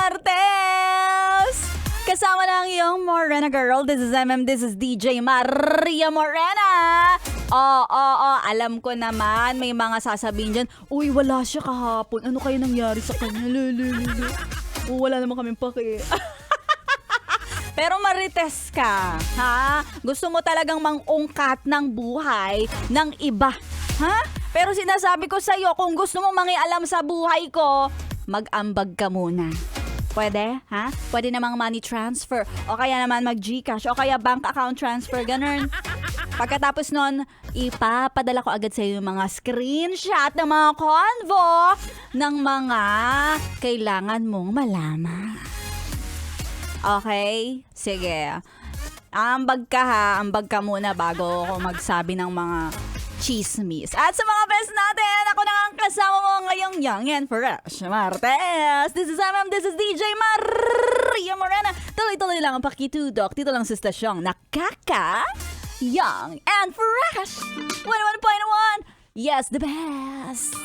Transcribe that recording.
Martes! Kasama na ang iyong Morena girl. This is this is DJ Maria Morena. Alam ko naman may mga sasabihin dyan, uy, wala siya kahapon. Ano kayo nangyari sa kanya? Wala naman kaming pake. Pero marites ka, ha? Gusto mo talagang mangungkat ng buhay ng iba, ha? Pero sinasabi ko sa'yo, kung gusto mo mangialam sa buhay ko, mag-ambag ka muna. Pwede, ha? Pwede namang money transfer, o kaya naman mag-Gcash, o kaya bank account transfer, ganun. Pagkatapos nun, ipapadala ko agad sa'yo yung mga screenshot ng mga convo ng mga kailangan mong malaman. Okay? Sige. Ambag ka ha. Ambag ka muna bago ako magsabi ng mga chismis. At sa mga best natin, ako na ang kasama mo ngayong Young and Fresh Martes. This is DJ Maria Morena. Tuloy-tuloy lang ang pakitudok dito lang sa stasyong nakaka Young and Fresh 101.1. Yes, the best.